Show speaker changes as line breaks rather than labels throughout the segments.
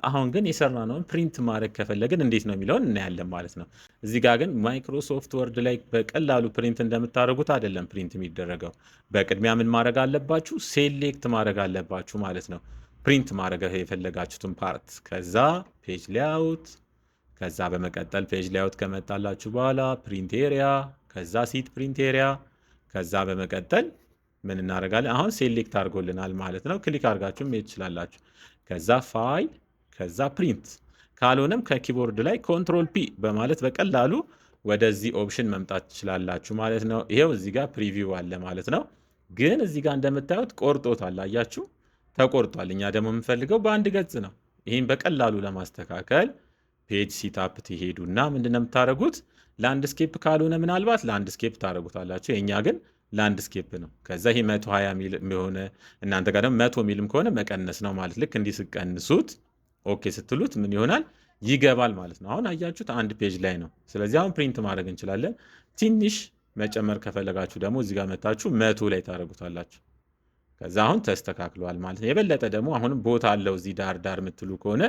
አሁን ግን የሰራነውን ፕሪንት ማድረግ ከፈለግን እንዴት ነው የሚለውን እናያለን ማለት ነው። እዚህ ጋር ግን ማይክሮሶፍት ወርድ ላይ በቀላሉ ፕሪንት እንደምታደርጉት አይደለም ፕሪንት የሚደረገው። በቅድሚያ ምን ማድረግ አለባችሁ? ሴሌክት ማድረግ አለባችሁ ማለት ነው። ፕሪንት ማድረግ የፈለጋችሁትን ፓርት፣ ከዛ ፔጅ ሌአውት፣ ከዛ በመቀጠል ፔጅ ሌአውት ከመጣላችሁ በኋላ ፕሪንት ኤሪያ፣ ከዛ ሲት ፕሪንት ኤሪያ፣ ከዛ በመቀጠል ምን እናደርጋለን? አሁን ሴሌክት አድርጎልናል ማለት ነው። ክሊክ አድርጋችሁ መሄድ ትችላላችሁ። ከዛ ፋይል፣ ከዛ ፕሪንት፣ ካልሆነም ከኪቦርድ ላይ ኮንትሮል ፒ በማለት በቀላሉ ወደዚህ ኦፕሽን መምጣት ትችላላችሁ ማለት ነው። ይሄው እዚህ ጋር ፕሪቪው አለ ማለት ነው። ግን እዚህ ጋር እንደምታዩት ቆርጦታል፣ አያችሁ? ተቆርጧል። እኛ ደግሞ የምንፈልገው በአንድ ገጽ ነው። ይህን በቀላሉ ለማስተካከል ፔጅ ሲታፕ ትሄዱና ምንድነው የምታደርጉት? ላንድስኬፕ ካልሆነ ምናልባት ላንድስኬፕ ታደርጉታላችሁ። የእኛ ግን ላንድስኬፕ ነው። ከዛ ይሄ 120 ሚል የሆነ እናንተ ጋር ደግሞ 100 ሚልም ከሆነ መቀነስ ነው ማለት። ልክ እንዲህ ስቀንሱት ኦኬ ስትሉት ምን ይሆናል? ይገባል ማለት ነው። አሁን አያችሁት አንድ ፔጅ ላይ ነው። ስለዚህ አሁን ፕሪንት ማድረግ እንችላለን። ትንሽ መጨመር ከፈለጋችሁ ደግሞ እዚህ ጋር መታችሁ 100 ላይ ታደርጉታላችሁ። ከዛ አሁን ተስተካክሏል ማለት ነው። የበለጠ ደግሞ አሁንም ቦታ አለው እዚህ ዳር ዳር የምትሉ ከሆነ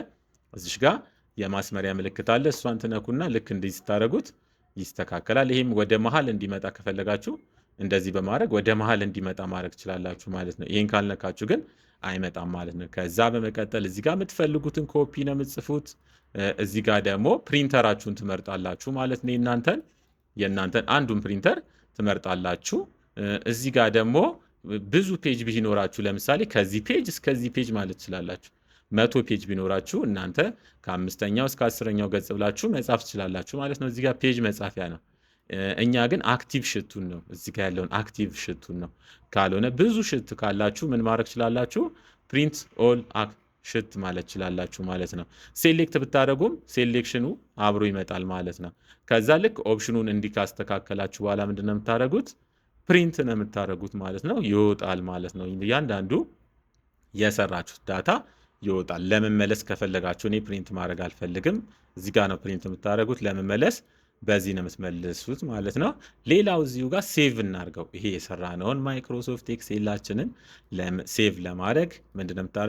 እዚሽ ጋር የማስመሪያ ምልክት አለ። እሷን ትነኩና ልክ እንዲህ ስታደርጉት ይስተካከላል። ይህም ወደ መሀል እንዲመጣ ከፈለጋችሁ እንደዚህ በማድረግ ወደ መሀል እንዲመጣ ማድረግ ትችላላችሁ ማለት ነው። ይህን ካልነካችሁ ግን አይመጣም ማለት ነው። ከዛ በመቀጠል እዚህ ጋር የምትፈልጉትን ኮፒ ነው የምትጽፉት። እዚህ ጋር ደግሞ ፕሪንተራችሁን ትመርጣላችሁ ማለት ነው። የእናንተን አንዱን ፕሪንተር ትመርጣላችሁ። እዚህ ጋር ደግሞ ብዙ ፔጅ ቢኖራችሁ ለምሳሌ ከዚህ ፔጅ እስከዚህ ፔጅ ማለት ትችላላችሁ። 100 ፔጅ ቢኖራችሁ እናንተ ከ5ኛው እስከ 10ኛው ገጽ ብላችሁ መጻፍ ትችላላችሁ ማለት ነው። እዚህ ጋር ፔጅ መጻፊያ ነው። እኛ ግን አክቲቭ ሽቱን ነው እዚህ ጋር ያለውን አክቲቭ ሽቱን ነው። ካልሆነ ብዙ ሽት ካላችሁ ምን ማድረግ ትችላላችሁ? ፕሪንት ኦል ሽት ማለት ትችላላችሁ ማለት ነው። ሴሌክት ብታደርጉም ሴሌክሽኑ አብሮ ይመጣል ማለት ነው። ከዛ ልክ ኦፕሽኑን እንዲህ ካስተካከላችሁ በኋላ ምንድነው የምታደርጉት? ፕሪንት ነው የምታደርጉት ማለት ነው። ይወጣል ማለት ነው። እያንዳንዱ የሰራችሁት ዳታ ይወጣል። ለመመለስ ከፈለጋችሁ እኔ ፕሪንት ማድረግ አልፈልግም፣ እዚህ ጋር ነው ፕሪንት የምታደርጉት። ለመመለስ በዚህ ነው የምትመልሱት ማለት ነው። ሌላው እዚሁ ጋር ሴቭ እናድርገው። ይሄ የሰራነውን ማይክሮሶፍት ኤክሴላችንን ሴቭ ለማድረግ ምንድነው